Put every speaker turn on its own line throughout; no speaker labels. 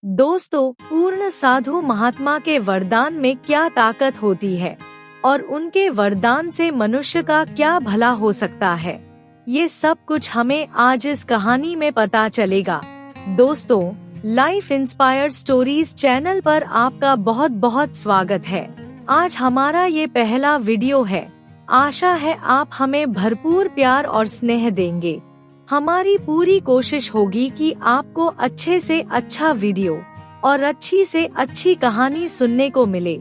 दोस्तों, पूर्ण साधु महात्मा के वरदान में क्या ताकत होती है और उनके वरदान से मनुष्य का क्या भला हो सकता है, ये सब कुछ हमें आज इस कहानी में पता चलेगा। दोस्तों, लाइफ इंस्पायर्ड स्टोरीज चैनल पर आपका बहुत बहुत स्वागत है। आज हमारा ये पहला वीडियो है। आशा है आप हमें भरपूर प्यार और स्नेह देंगे। हमारी पूरी कोशिश होगी कि आपको अच्छे से अच्छा वीडियो और अच्छी से अच्छी कहानी सुनने को मिले।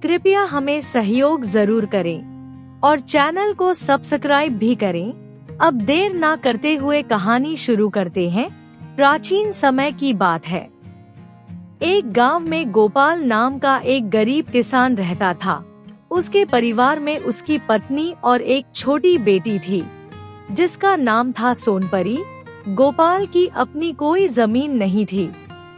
कृपया हमें सहयोग जरूर करें और चैनल को सब्सक्राइब भी करें। अब देर ना करते हुए कहानी शुरू करते हैं। प्राचीन समय की बात है। एक गांव में गोपाल नाम का एक गरीब किसान रहता था। उसके परिवार में उसकी पत्नी और एक छोटी बेटी थी जिसका नाम था सोनपरी। गोपाल की अपनी कोई जमीन नहीं थी,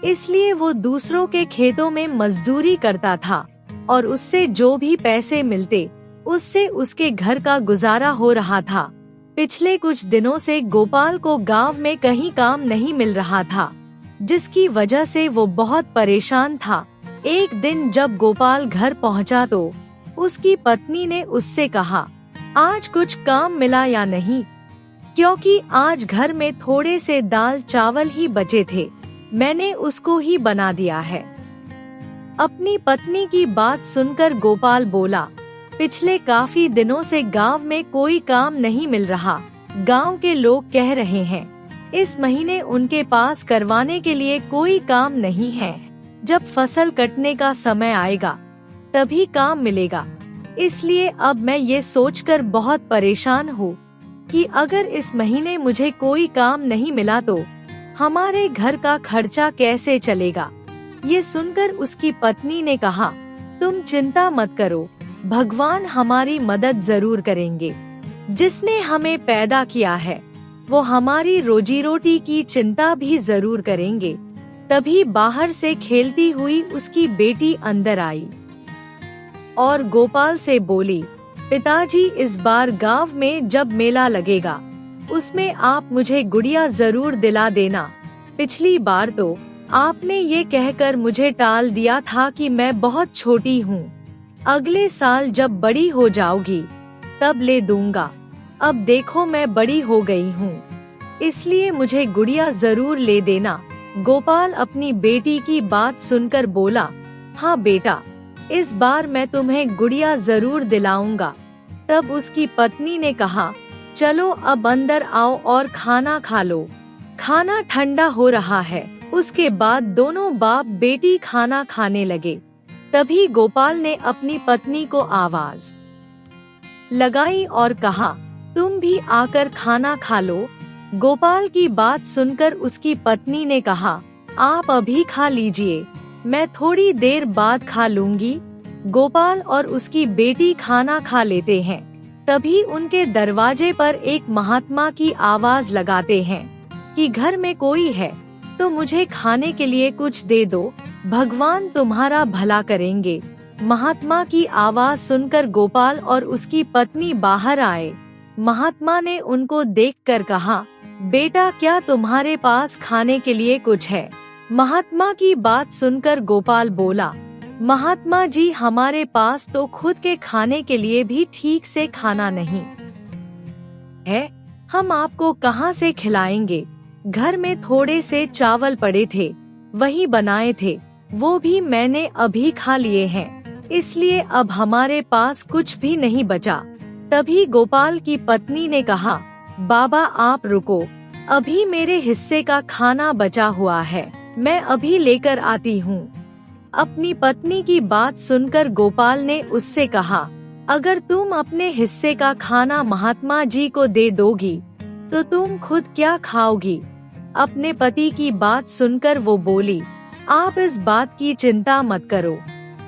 इसलिए वो दूसरों के खेतों में मजदूरी करता था और उससे जो भी पैसे मिलते उससे उसके घर का गुजारा हो रहा था। पिछले कुछ दिनों से गोपाल को गांव में कहीं काम नहीं मिल रहा था, जिसकी वजह से वो बहुत परेशान था। एक दिन जब गोपाल घर पहुंचा तो उसकी पत्नी ने उससे कहा, आज कुछ काम मिला या नहीं? क्योंकि आज घर में थोड़े से दाल चावल ही बचे थे, मैंने उसको ही बना दिया है। अपनी पत्नी की बात सुनकर गोपाल बोला, पिछले काफी दिनों से गांव में कोई काम नहीं मिल रहा। गांव के लोग कह रहे हैं इस महीने उनके पास करवाने के लिए कोई काम नहीं है। जब फसल कटने का समय आएगा तभी काम मिलेगा। इसलिए अब मैं ये सोचकर बहुत परेशान हूँ कि अगर इस महीने मुझे कोई काम नहीं मिला तो हमारे घर का खर्चा कैसे चलेगा। ये सुनकर उसकी पत्नी ने कहा, तुम चिंता मत करो, भगवान हमारी मदद जरूर करेंगे। जिसने हमें पैदा किया है वो हमारी रोजी रोटी की चिंता भी जरूर करेंगे। तभी बाहर से खेलती हुई उसकी बेटी अंदर आई और गोपाल से बोली, पिताजी, इस बार गांव में जब मेला लगेगा उसमें आप मुझे गुड़िया जरूर दिला देना। पिछली बार तो आपने ये कहकर मुझे टाल दिया था कि मैं बहुत छोटी हूँ, अगले साल जब बड़ी हो जाओगी तब ले दूंगा। अब देखो मैं बड़ी हो गई हूँ, इसलिए मुझे गुड़िया जरूर ले देना। गोपाल अपनी बेटी की बात सुनकर बोला, हाँ बेटा, इस बार मैं तुम्हें गुड़िया जरूर दिलाऊंगा। तब उसकी पत्नी ने कहा, चलो अब अंदर आओ और खाना खा लो, खाना ठंडा हो रहा है। उसके बाद दोनों बाप बेटी खाना खाने लगे। तभी गोपाल ने अपनी पत्नी को आवाज लगाई और कहा, तुम भी आकर खाना खा लो। गोपाल की बात सुनकर उसकी पत्नी ने कहा, आप अभी खा लीजिए, मैं थोड़ी देर बाद खा लूंगी। गोपाल और उसकी बेटी खाना खा लेते हैं। तभी उनके दरवाजे पर एक महात्मा की आवाज लगाते हैं कि घर में कोई है तो मुझे खाने के लिए कुछ दे दो, भगवान तुम्हारा भला करेंगे। महात्मा की आवाज सुनकर गोपाल और उसकी पत्नी बाहर आए। महात्मा ने उनको देखकर कहा, बेटा, क्या तुम्हारे पास खाने के लिए कुछ है? महात्मा की बात सुनकर गोपाल बोला, महात्मा जी, हमारे पास तो खुद के खाने के लिए भी ठीक से खाना नहीं है, हम आपको कहाँ से खिलाएंगे? घर में थोड़े से चावल पड़े थे, वही बनाए थे, वो भी मैंने अभी खा लिए हैं, इसलिए अब हमारे पास कुछ भी नहीं बचा। तभी गोपाल की पत्नी ने कहा, बाबा आप रुको, अभी मेरे हिस्से का खाना बचा हुआ है, मैं अभी लेकर आती हूँ। अपनी पत्नी की बात सुनकर गोपाल ने उससे कहा, अगर तुम अपने हिस्से का खाना महात्मा जी को दे दोगी तो तुम खुद क्या खाओगी? अपने पति की बात सुनकर वो बोली, आप इस बात की चिंता मत करो,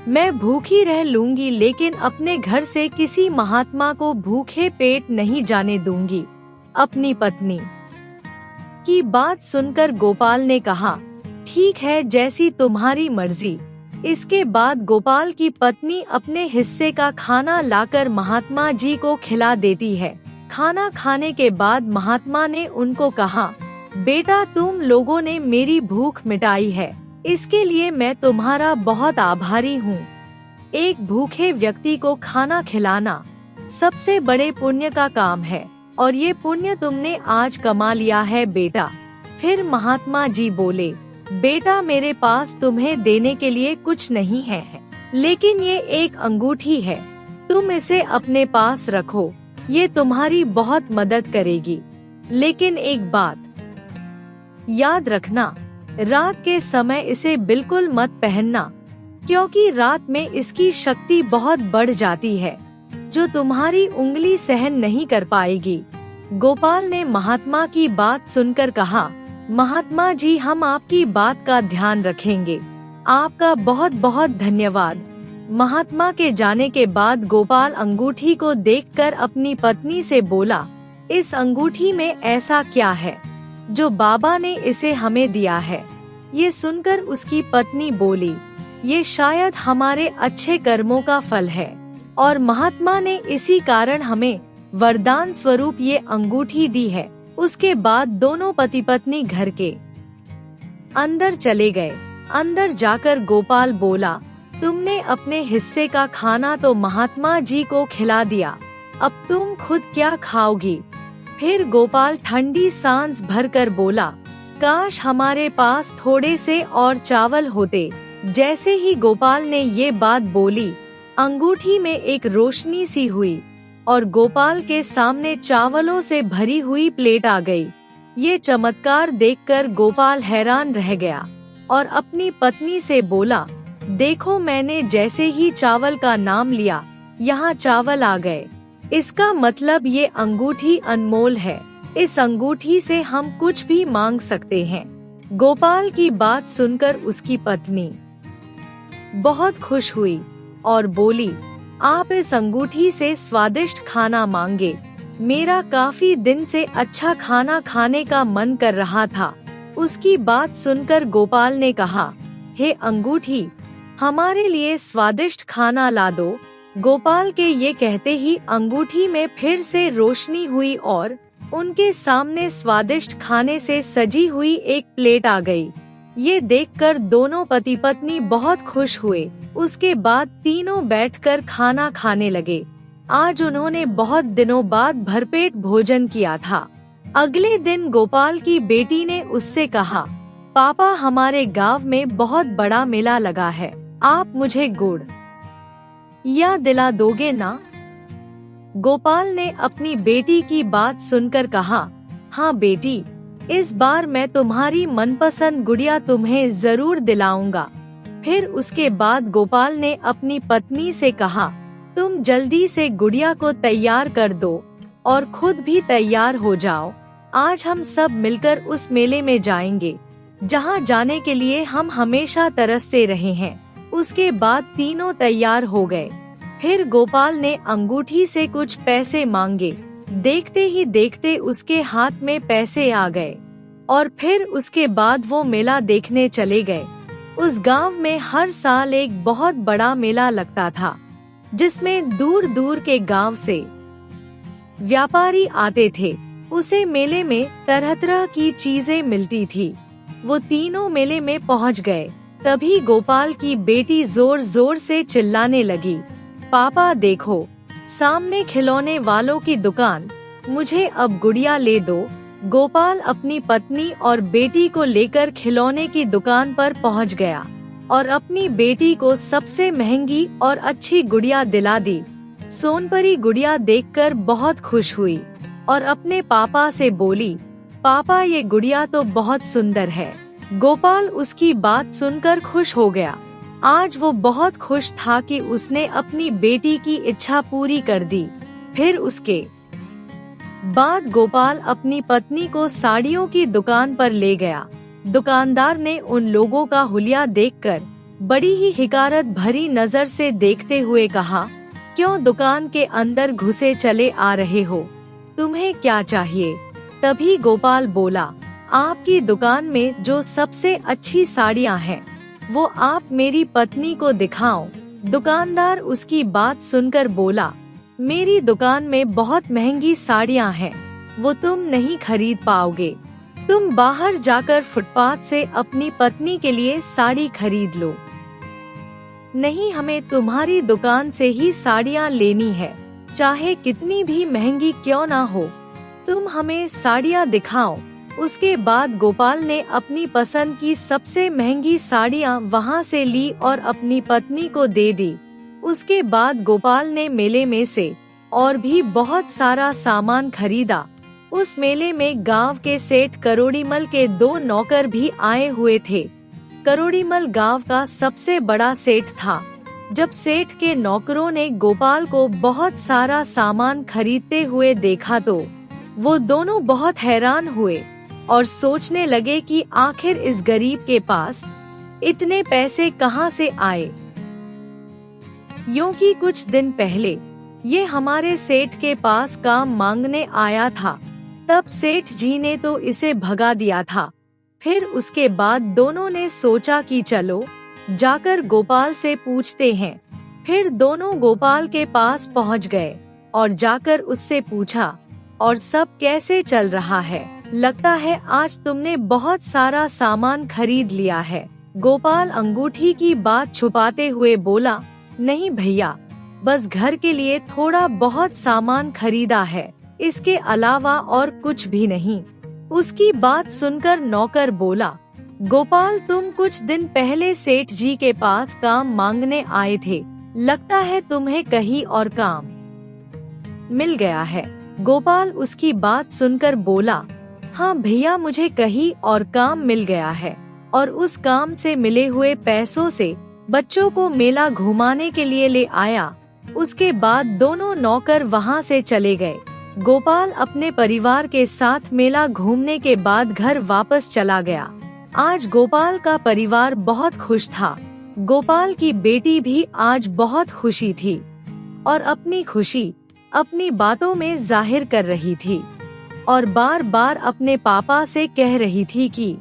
मैं भूखी रह लूंगी, लेकिन अपने घर से किसी महात्मा को भूखे पेट नहीं जाने दूंगी। अपनी पत्नी की बात सुनकर गोपाल ने कहा, ठीक है, जैसी तुम्हारी मर्जी। इसके बाद गोपाल की पत्नी अपने हिस्से का खाना लाकर महात्मा जी को खिला देती है। खाना खाने के बाद महात्मा ने उनको कहा, बेटा, तुम लोगों ने मेरी भूख मिटाई है, इसके लिए मैं तुम्हारा बहुत आभारी हूँ। एक भूखे व्यक्ति को खाना खिलाना सबसे बड़े पुण्य का काम है और ये पुण्य तुमने आज कमा लिया है बेटा। फिर महात्मा जी बोले, बेटा मेरे पास तुम्हें देने के लिए कुछ नहीं है, लेकिन ये एक अंगूठी है, तुम इसे अपने पास रखो, ये तुम्हारी बहुत मदद करेगी। लेकिन एक बात याद रखना, रात के समय इसे बिल्कुल मत पहनना, क्योंकि रात में इसकी शक्ति बहुत बढ़ जाती है जो तुम्हारी उंगली सहन नहीं कर पाएगी। गोपाल ने महात्मा की बात सुनकर कहा, महात्मा जी हम आपकी बात का ध्यान रखेंगे, आपका बहुत बहुत धन्यवाद। महात्मा के जाने के बाद गोपाल अंगूठी को देखकर अपनी पत्नी से बोला, इस अंगूठी में ऐसा क्या है जो बाबा ने इसे हमें दिया है? ये सुनकर उसकी पत्नी बोली, ये शायद हमारे अच्छे कर्मों का फल है और महात्मा ने इसी कारण हमें वरदान स्वरूप ये अंगूठी दी है। उसके बाद दोनों पति पत्नी घर के अंदर चले गए। अंदर जाकर गोपाल बोला, तुमने अपने हिस्से का खाना तो महात्मा जी को खिला दिया, अब तुम खुद क्या खाओगी? फिर गोपाल ठंडी सांस भरकर बोला, काश हमारे पास थोड़े से और चावल होते। जैसे ही गोपाल ने ये बात बोली, अंगूठी में एक रोशनी सी हुई और गोपाल के सामने चावलों से भरी हुई प्लेट आ गई। ये चमत्कार देखकर गोपाल हैरान रह गया और अपनी पत्नी से बोला, देखो मैंने जैसे ही चावल का नाम लिया, यहाँ चावल आ गए। इसका मतलब ये अंगूठी अनमोल है, इस अंगूठी से हम कुछ भी मांग सकते हैं। गोपाल की बात सुनकर उसकी पत्नी बहुत खुश हुई और बोली, आप इस अंगूठी से स्वादिष्ट खाना मांगे, मेरा काफी दिन से अच्छा खाना खाने का मन कर रहा था। उसकी बात सुनकर गोपाल ने कहा, हे अंगूठी, हमारे लिए स्वादिष्ट खाना ला दो। गोपाल के ये कहते ही अंगूठी में फिर से रोशनी हुई और उनके सामने स्वादिष्ट खाने से सजी हुई एक प्लेट आ गई। ये देखकर दोनों पति पत्नी बहुत खुश हुए। उसके बाद तीनों बैठकर खाना खाने लगे। आज उन्होंने बहुत दिनों बाद भरपेट भोजन किया था। अगले दिन गोपाल की बेटी ने उससे कहा, पापा हमारे गांव में बहुत बड़ा मेला लगा है, आप मुझे गुड़ या दिला दोगे ना? गोपाल ने अपनी बेटी की बात सुनकर कहा, हाँ बेटी, इस बार मैं तुम्हारी मनपसंद गुड़िया तुम्हें जरूर दिलाऊंगा। फिर उसके बाद गोपाल ने अपनी पत्नी से कहा, तुम जल्दी से गुड़िया को तैयार कर दो और खुद भी तैयार हो जाओ। आज हम सब मिलकर उस मेले में जाएंगे जहां जाने के लिए हम हमेशा तरसते रहे हैं। उसके बाद तीनों तैयार हो गए। फिर गोपाल ने अंगूठी से कुछ पैसे मांगे। देखते ही देखते उसके हाथ में पैसे आ गए और फिर उसके बाद वो मेला देखने चले गए। उस गांव में हर साल एक बहुत बड़ा मेला लगता था, जिसमें दूर दूर के गांव से व्यापारी आते थे। उसे मेले में तरह तरह की चीजें मिलती थी। वो तीनों मेले में पहुंच गए। तभी गोपाल की बेटी जोर जोर से चिल्लाने लगी, पापा देखो, सामने खिलौने वालों की दुकान, मुझे अब गुड़िया ले दो। गोपाल अपनी पत्नी और बेटी को लेकर खिलौने की दुकान पर पहुंच गया और अपनी बेटी को सबसे महंगी और अच्छी गुड़िया दिला दी। सोनपरी गुड़िया देखकर बहुत खुश हुई और अपने पापा से बोली, पापा ये गुड़िया तो बहुत सुंदर है। गोपाल उसकी बात सुनकर खुश हो गया। आज वो बहुत खुश था कि उसने अपनी बेटी की इच्छा पूरी कर दी। फिर उसके बाद गोपाल अपनी पत्नी को साड़ियों की दुकान पर ले गया। दुकानदार ने उन लोगों का हुलिया देखकर बड़ी ही हिकारत भरी नजर से देखते हुए कहा, क्यों दुकान के अंदर घुसे चले आ रहे हो? तुम्हें क्या चाहिए? तभी गोपाल बोला, आपकी दुकान में जो सबसे अच्छी साड़ियाँ हैं, वो आप मेरी पत्नी को दिखाओ। दुकानदार उसकी बात सुनकर बोला, मेरी दुकान में बहुत महंगी साड़ियाँ हैं, वो तुम नहीं खरीद पाओगे। तुम बाहर जाकर फुटपाथ से अपनी पत्नी के लिए साड़ी खरीद लो। नहीं, हमें तुम्हारी दुकान से ही साड़ियाँ लेनी है, चाहे कितनी भी महंगी क्यों ना हो। तुम हमें साड़ियाँ दिखाओ। उसके बाद गोपाल ने अपनी पसंद की सबसे महंगी साड़ियाँ वहाँ से ली और अपनी पत्नी को दे दी। उसके बाद गोपाल ने मेले में से और भी बहुत सारा सामान खरीदा। उस मेले में गांव के सेठ करोड़ीमल के 2 नौकर भी आए हुए थे। करोड़ीमल गांव का सबसे बड़ा सेठ था। जब सेठ के नौकरों ने गोपाल को बहुत सारा सामान खरीदते हुए देखा तो वो दोनों बहुत हैरान हुए और सोचने लगे कि आखिर इस गरीब के पास इतने पैसे कहाँ से आए। यूं कि कुछ दिन पहले ये हमारे सेठ के पास काम मांगने आया था, तब सेठ जी ने तो इसे भगा दिया था। फिर उसके बाद दोनों ने सोचा कि चलो जाकर गोपाल से पूछते हैं। फिर दोनों गोपाल के पास पहुंच गए और जाकर उससे पूछा, और सब कैसे चल रहा है? लगता है आज तुमने बहुत सारा सामान खरीद लिया है। गोपाल अंगूठी की बात छुपाते हुए बोला, नहीं भैया, बस घर के लिए थोड़ा बहुत सामान खरीदा है, इसके अलावा और कुछ भी नहीं। उसकी बात सुनकर नौकर बोला, गोपाल, तुम कुछ दिन पहले सेठ जी के पास काम मांगने आए थे, लगता है तुम्हें कहीं और काम मिल गया है। गोपाल उसकी बात सुनकर बोला, हाँ भैया, मुझे कहीं और काम मिल गया है और उस काम से मिले हुए पैसों से बच्चों को मेला घुमाने के लिए ले आया। उसके बाद दोनों नौकर वहाँ से चले गए। गोपाल अपने परिवार के साथ मेला घूमने के बाद घर वापस चला गया। आज गोपाल का परिवार बहुत खुश था। गोपाल की बेटी भी आज बहुत खुशी थी और अपनी खुशी अपनी बातों में जाहिर कर रही थी और बार बार अपने पापा से कह रही थी कि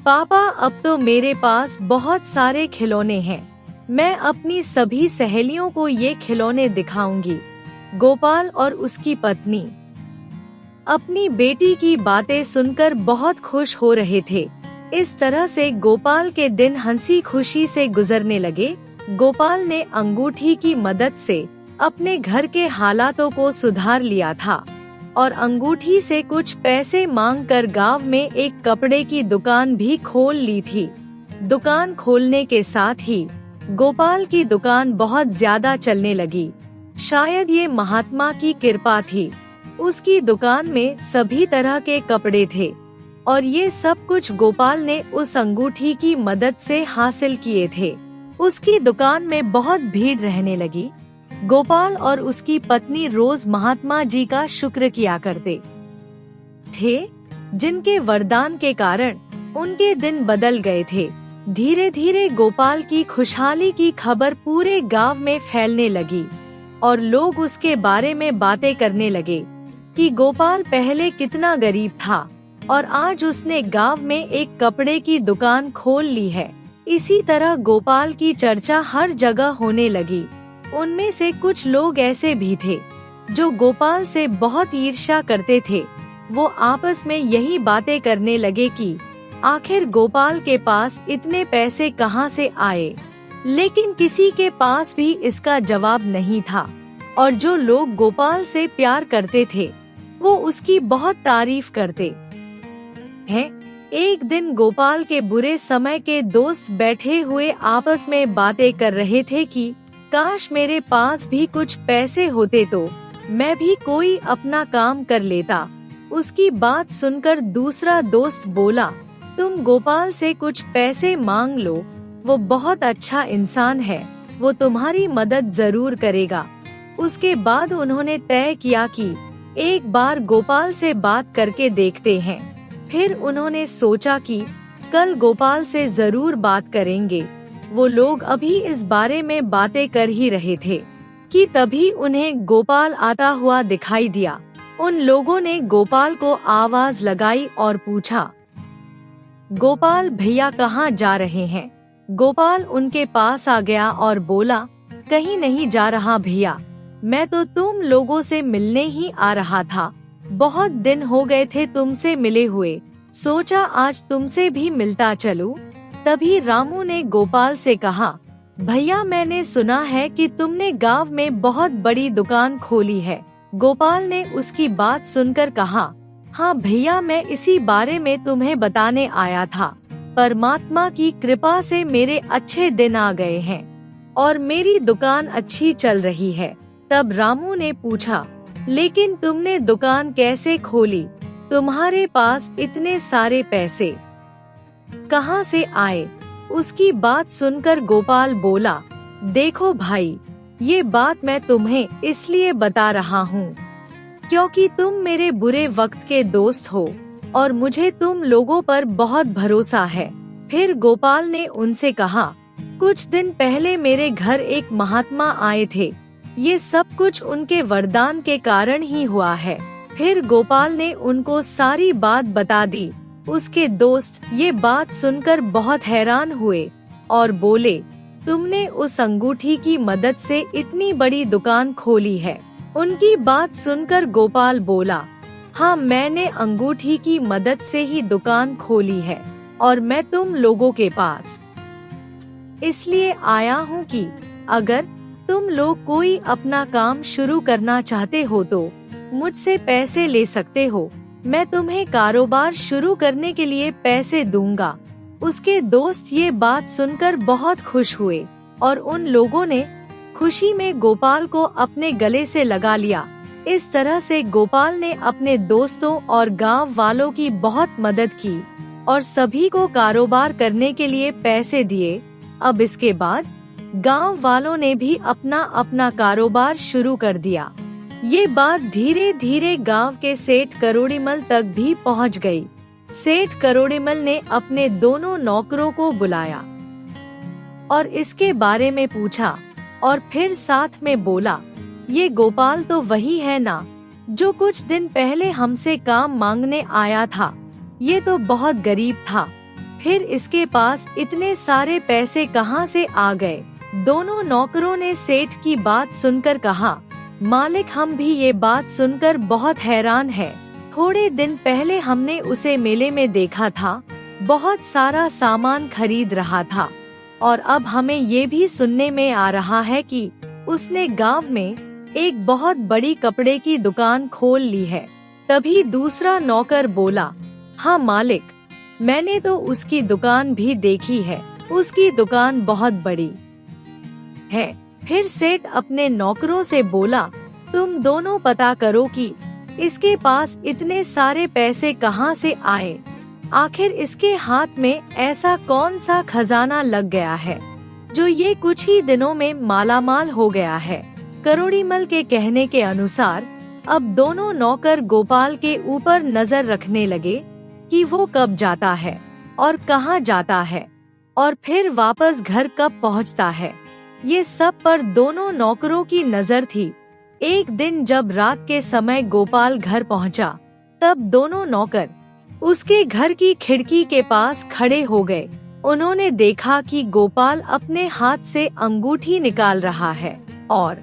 पापा, अब तो मेरे पास बहुत सारे खिलौने हैं, मैं अपनी सभी सहेलियों को ये खिलौने दिखाऊंगी। गोपाल और उसकी पत्नी अपनी बेटी की बातें सुनकर बहुत खुश हो रहे थे। इस तरह से गोपाल के दिन हंसी खुशी से गुजरने लगे। गोपाल ने अंगूठी की मदद से अपने घर के हालातों को सुधार लिया था और अंगूठी से कुछ पैसे मांगकर गांव में एक कपड़े की दुकान भी खोल ली थी। दुकान खोलने के साथ ही गोपाल की दुकान बहुत ज्यादा चलने लगी। शायद ये महात्मा की कृपा थी। उसकी दुकान में सभी तरह के कपड़े थे और ये सब कुछ गोपाल ने उस अंगूठी की मदद से हासिल किए थे। उसकी दुकान में बहुत भीड़ रहने लगी। गोपाल और उसकी पत्नी रोज महात्मा जी का शुक्र किया करते थे, जिनके वरदान के कारण उनके दिन बदल गए थे। धीरे धीरे गोपाल की खुशहाली की खबर पूरे गांव में फैलने लगी और लोग उसके बारे में बातें करने लगे कि गोपाल पहले कितना गरीब था और आज उसने गांव में एक कपड़े की दुकान खोल ली है। इसी तरह गोपाल की चर्चा हर जगह होने लगी। उनमें से कुछ लोग ऐसे भी थे जो गोपाल से बहुत ईर्ष्या करते थे। वो आपस में यही बातें करने लगे कि आखिर गोपाल के पास इतने पैसे कहाँ से आए, लेकिन किसी के पास भी इसका जवाब नहीं था। और जो लोग गोपाल से प्यार करते थे वो उसकी बहुत तारीफ करते हैं। एक दिन गोपाल के बुरे समय के दोस्त बैठे हुए आपस में बातें कर रहे थे कि काश मेरे पास भी कुछ पैसे होते तो मैं भी कोई अपना काम कर लेता। उसकी बात सुनकर दूसरा दोस्त बोला, तुम गोपाल से कुछ पैसे मांग लो, वो बहुत अच्छा इंसान है, वो तुम्हारी मदद जरूर करेगा। उसके बाद उन्होंने तय किया कि एक बार गोपाल से बात करके देखते हैं। फिर उन्होंने सोचा कि कल गोपाल से जरूर बात करेंगे। वो लोग अभी इस बारे में बातें कर ही रहे थे कि तभी उन्हें गोपाल आता हुआ दिखाई दिया। उन लोगों ने गोपाल को आवाज लगाई और पूछा, गोपाल भैया कहाँ जा रहे हैं? गोपाल उनके पास आ गया और बोला, कहीं नहीं जा रहा भैया, मैं तो तुम लोगों से मिलने ही आ रहा था। बहुत दिन हो गए थे तुमसे मिले हुए। सोचा आज तुमसे भी मिलता चलूं। तभी रामू ने गोपाल से कहा, भैया मैंने सुना है कि तुमने गांव में बहुत बड़ी दुकान खोली है। गोपाल ने उसकी बात सुनकर कहा, हाँ भैया, मैं इसी बारे में तुम्हें बताने आया था। परमात्मा की कृपा से मेरे अच्छे दिन आ गए हैं और मेरी दुकान अच्छी चल रही है। तब रामू ने पूछा, लेकिन तुमने दुकान कैसे खोली? तुम्हारे पास इतने सारे पैसे कहाँ से आए? उसकी बात सुनकर गोपाल बोला, देखो भाई, ये बात मैं तुम्हें इसलिए बता रहा हूँ क्योंकि तुम मेरे बुरे वक्त के दोस्त हो और मुझे तुम लोगों पर बहुत भरोसा है। फिर गोपाल ने उनसे कहा, कुछ दिन पहले मेरे घर एक महात्मा आए थे। ये सब कुछ उनके वरदान के कारण ही हुआ है। फिर गोपाल ने उनको सारी बात बता दी। उसके दोस्त ये बात सुनकर बहुत हैरान हुए और बोले, तुमने उस अंगूठी की मदद से इतनी बड़ी दुकान खोली है? उनकी बात सुनकर गोपाल बोला, हाँ, मैंने अंगूठी की मदद से ही दुकान खोली है और मैं तुम लोगों के पास इसलिए आया हूँ कि अगर तुम लोग कोई अपना काम शुरू करना चाहते हो तो मुझसे पैसे ले सकते हो। मैं तुम्हें कारोबार शुरू करने के लिए पैसे दूंगा। उसके दोस्त ये बात सुनकर बहुत खुश हुए और उन लोगों ने खुशी में गोपाल को अपने गले से लगा लिया। इस तरह से गोपाल ने अपने दोस्तों और गांव वालों की बहुत मदद की और सभी को कारोबार करने के लिए पैसे दिए। अब इसके बाद गांव वालों ने भी अपना अपना कारोबार शुरू कर दिया। ये बात धीरे धीरे गांव के सेठ करोड़ीमल तक भी पहुंच गई। सेठ करोड़ीमल ने अपने दोनों नौकरों को बुलाया और इसके बारे में पूछा और फिर साथ में बोला, ये गोपाल तो वही है ना जो कुछ दिन पहले हमसे काम मांगने आया था? ये तो बहुत गरीब था, फिर इसके पास इतने सारे पैसे कहाँ से आ गए? दोनों नौकरों ने सेठ की बात सुनकर कहा, मालिक, हम भी ये बात सुनकर बहुत हैरान हैं। थोड़े दिन पहले हमने उसे मेले में देखा था, बहुत सारा सामान खरीद रहा था और अब हमें ये भी सुनने में आ रहा है कि उसने गांव में एक बहुत बड़ी कपड़े की दुकान खोल ली है। तभी दूसरा नौकर बोला, हाँ मालिक, मैंने तो उसकी दुकान भी देखी है, उसकी दुकान बहुत बड़ी है। फिर सेठ अपने नौकरों से बोला, तुम दोनों पता करो कि इसके पास इतने सारे पैसे कहाँ से आए? आखिर इसके हाथ में ऐसा कौन सा खजाना लग गया है जो ये कुछ ही दिनों में मालामाल हो गया है? करोड़ीमल के कहने के अनुसार अब दोनों नौकर गोपाल के ऊपर नजर रखने लगे कि वो कब जाता है और कहाँ जाता है और फिर वापस घर कब पहुँचता है। ये सब पर दोनों नौकरों की नजर थी। एक दिन जब रात के समय गोपाल घर पहुंचा, तब दोनों नौकर उसके घर की खिड़की के पास खड़े हो गए। उन्होंने देखा कि गोपाल अपने हाथ से अंगूठी निकाल रहा है और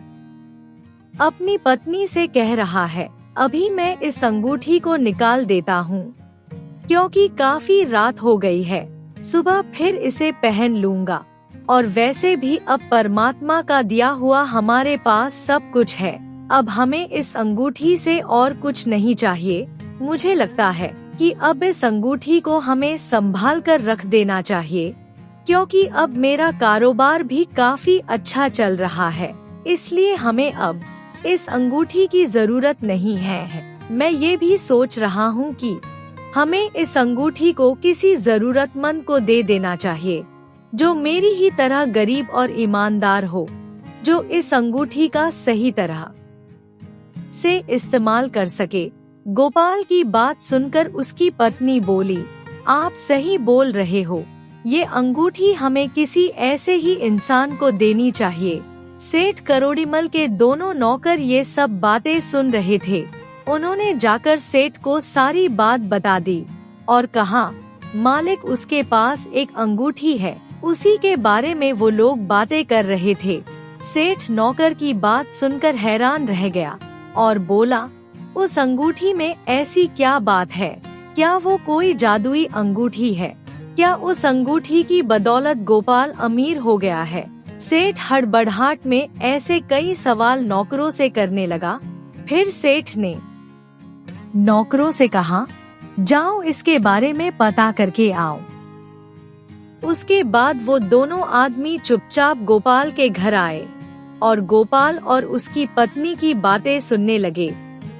अपनी पत्नी से कह रहा है, अभी मैं इस अंगूठी को निकाल देता हूँ क्योंकि काफी रात हो गई है, सुबह फिर इसे पहन लूंगा। और वैसे भी अब परमात्मा का दिया हुआ हमारे पास सब कुछ है, अब हमें इस अंगूठी से और कुछ नहीं चाहिए। मुझे लगता है कि अब इस अंगूठी को हमें संभाल कर रख देना चाहिए क्योंकि अब मेरा कारोबार भी काफी अच्छा चल रहा है, इसलिए हमें अब इस अंगूठी की जरूरत नहीं है। मैं ये भी सोच रहा हूँ कि हमें इस अंगूठी को किसी जरूरतमंद को दे देना चाहिए जो मेरी ही तरह गरीब और ईमानदार हो, जो इस अंगूठी का सही तरह से इस्तेमाल कर सके। गोपाल की बात सुनकर उसकी पत्नी बोली, आप सही बोल रहे हो, ये अंगूठी हमें किसी ऐसे ही इंसान को देनी चाहिए। सेठ करोड़ीमल के दोनों नौकर ये सब बातें सुन रहे थे। उन्होंने जाकर सेठ को सारी बात बता दी और कहा, मालिक, उसके पास एक अंगूठी है, उसी के बारे में वो लोग बातें कर रहे थे। सेठ नौकर की बात सुनकर हैरान रह गया और बोला, उस अंगूठी में ऐसी क्या बात है क्या वो कोई जादुई अंगूठी है? क्या उस अंगूठी की बदौलत गोपाल अमीर हो गया है? सेठ हड़बड़ाहट में ऐसे कई सवाल नौकरों से करने लगा। फिर सेठ ने नौकरों से कहा, जाओ इसके बारे में पता करके आओ। उसके बाद वो दोनों आदमी चुपचाप गोपाल के घर आए और गोपाल और उसकी पत्नी की बातें सुनने लगे।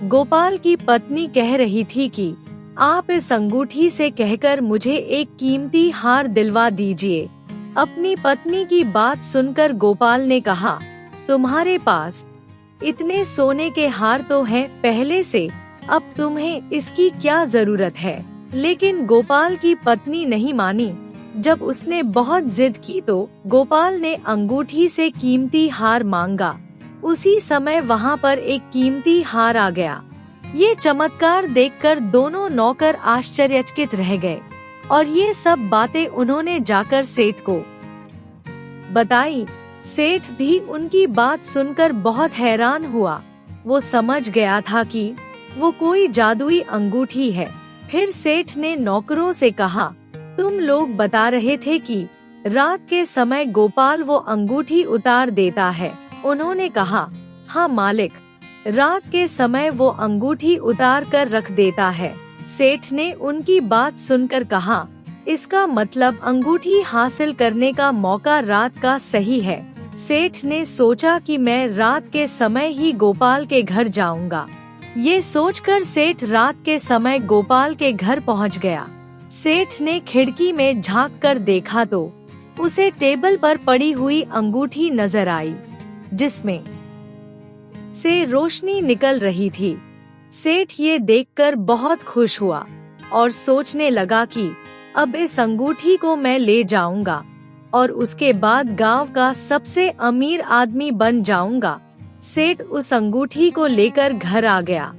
गोपाल की पत्नी कह रही थी कि आप इस अंगूठी से कहकर मुझे एक कीमती हार दिलवा दीजिए। अपनी पत्नी की बात सुनकर गोपाल ने कहा, तुम्हारे पास इतने सोने के हार तो हैं पहले से, अब तुम्हें इसकी क्या जरूरत है? लेकिन गोपाल की पत्नी नहीं मानी। जब उसने बहुत जिद की तो गोपाल ने अंगूठी से कीमती हार मांगा। उसी समय वहाँ पर एक कीमती हार आ गया। ये चमत्कार देखकर दोनों नौकर आश्चर्यचकित रह गए और ये सब बातें उन्होंने जाकर सेठ को बताई। सेठ भी उनकी बात सुनकर बहुत हैरान हुआ। वो समझ गया था कि वो कोई जादुई अंगूठी है। फिर सेठ ने नौकरों से कहा, तुम लोग बता रहे थे कि रात के समय गोपाल वो अंगूठी उतार देता है। उन्होंने कहा, हाँ मालिक, रात के समय वो अंगूठी उतार कर रख देता है। सेठ ने उनकी बात सुनकर कहा, इसका मतलब अंगूठी हासिल करने का मौका रात का सही है। सेठ ने सोचा कि मैं रात के समय ही गोपाल के घर जाऊंगा। ये सोचकर सेठ रात के समय गोपाल के घर पहुंच गया। सेठ ने खिड़की में झांक कर देखा तो उसे टेबल पर पड़ी हुई अंगूठी नजर आई, जिसमें से रोशनी निकल रही थी। सेठ ये देखकर बहुत खुश हुआ और सोचने लगा कि अब इस अंगूठी को मैं ले जाऊंगा और उसके बाद गांव का सबसे अमीर आदमी बन जाऊंगा। सेठ उस अंगूठी को लेकर घर आ गया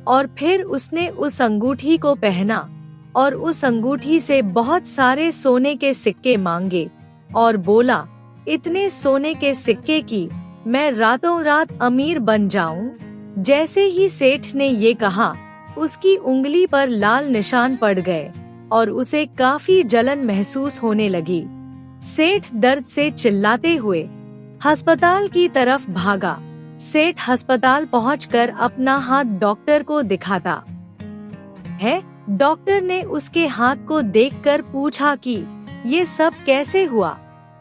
और फिर उसने उस अंगूठी को पहना और उस अंगूठी से बहुत सारे सोने के सिक्के मांगे और बोला, इतने सोने के सिक्के की मैं रातों रात अमीर बन जाऊं। जैसे ही सेठ ने ये कहा, उसकी उंगली पर लाल निशान पड़ गए और उसे काफी जलन महसूस होने लगी। सेठ दर्द से चिल्लाते हुए अस्पताल की तरफ भागा। सेठ अस्पताल पहुंचकर अपना हाथ डॉक्टर को दिखाता है। डॉक्टर ने उसके हाथ को देखकर पूछा कि ये सब कैसे हुआ?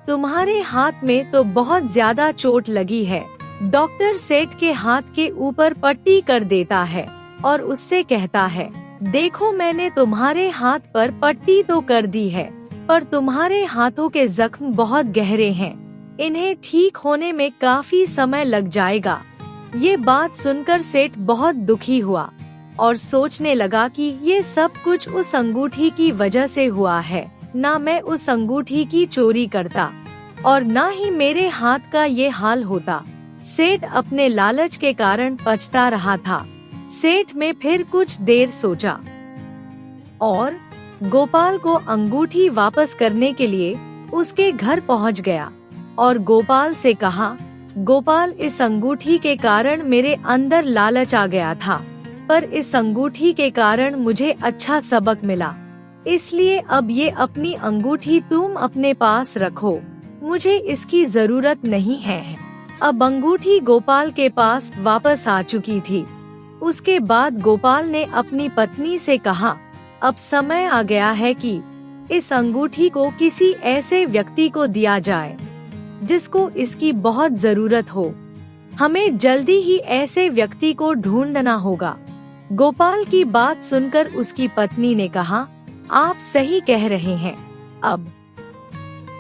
तुम्हारे हाथ में तो बहुत ज्यादा चोट लगी है। डॉक्टर सेठ के हाथ के ऊपर पट्टी कर देता है और उससे कहता है, देखो मैंने तुम्हारे हाथ पर पट्टी तो कर दी है, पर तुम्हारे हाथों के जख्म बहुत गहरे हैं। इन्हें ठीक होने में काफी समय लग जाएगा। ये बात सुनकर सेठ बहुत दुखी हुआ और सोचने लगा कि ये सब कुछ उस अंगूठी की वजह से हुआ है। ना मैं उस अंगूठी की चोरी करता और ना ही मेरे हाथ का ये हाल होता। सेठ अपने लालच के कारण पछता रहा था। सेठ में फिर कुछ देर सोचा और गोपाल को अंगूठी वापस करने के लिए उसके घर पहुंच गया और गोपाल से कहा, गोपाल, इस अंगूठी के कारण मेरे अंदर लालच आ गया था, पर इस अंगूठी के कारण मुझे अच्छा सबक मिला। इसलिए अब ये अपनी अंगूठी तुम अपने पास रखो, मुझे इसकी जरूरत नहीं है। अब अंगूठी गोपाल के पास वापस आ चुकी थी। उसके बाद गोपाल ने अपनी पत्नी से कहा, अब समय आ गया है कि इस अंगूठी को किसी ऐसे व्यक्ति को दिया जाए जिसको इसकी बहुत जरूरत हो। हमें जल्दी ही ऐसे व्यक्ति को ढूंढना होगा। गोपाल की बात सुनकर उसकी पत्नी ने कहा, आप सही कह रहे हैं। अब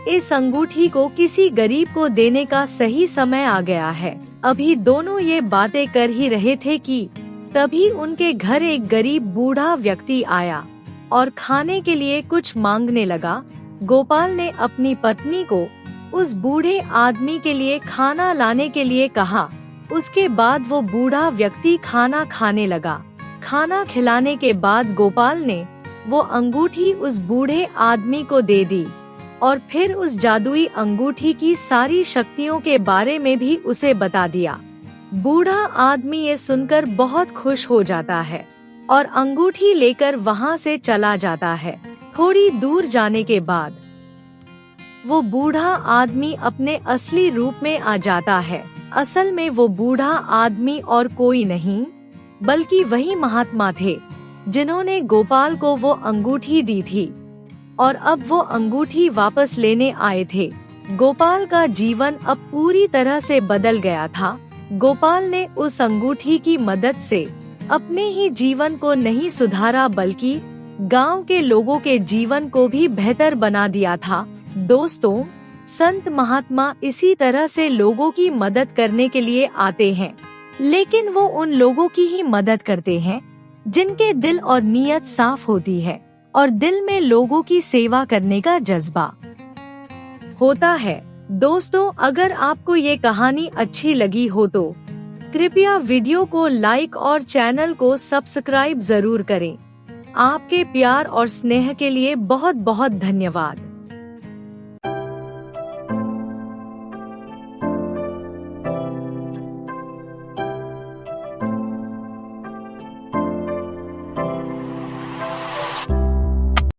इस अंगूठी को किसी गरीब को देने का सही समय आ गया है। अभी दोनों ये बातें कर ही रहे थे कि तभी उनके घर एक गरीब बूढ़ा व्यक्ति आया और खाने के लिए कुछ मांगने लगा। गोपाल ने अपनी पत्नी को उस बूढ़े आदमी के लिए खाना लाने के लिए कहा। उसके बाद वो बूढ़ा व्यक्ति खाना खाने लगा। खाना खिलाने के बाद गोपाल ने वो अंगूठी उस बूढ़े आदमी को दे दी और फिर उस जादुई अंगूठी की सारी शक्तियों के बारे में भी उसे बता दिया। बूढ़ा आदमी ये सुनकर बहुत खुश हो जाता है और अंगूठी लेकर वहाँ से चला जाता है। थोड़ी दूर जाने के बाद वो बूढ़ा आदमी अपने असली रूप में आ जाता है। असल में वो बूढ़ा आदमी और कोई नहीं बल्कि वही महात्मा थे जिन्होंने गोपाल को वो अंगूठी दी थी और अब वो अंगूठी वापस लेने आए थे। गोपाल का जीवन अब पूरी तरह से बदल गया था। गोपाल ने उस अंगूठी की मदद से अपने ही जीवन को नहीं सुधारा बल्कि गांव के लोगों के जीवन को भी बेहतर बना दिया था। दोस्तों, संत महात्मा इसी तरह से लोगों की मदद करने के लिए आते हैं, लेकिन वो उन लोगों की ही मदद करते हैं जिनके दिल और नीयत साफ होती है और दिल में लोगों की सेवा करने का जज्बा होता है। दोस्तों, अगर आपको ये कहानी अच्छी लगी हो तो कृपया वीडियो को लाइक और चैनल को सब्सक्राइब जरूर करें। आपके प्यार और स्नेह के लिए बहुत बहुत धन्यवाद।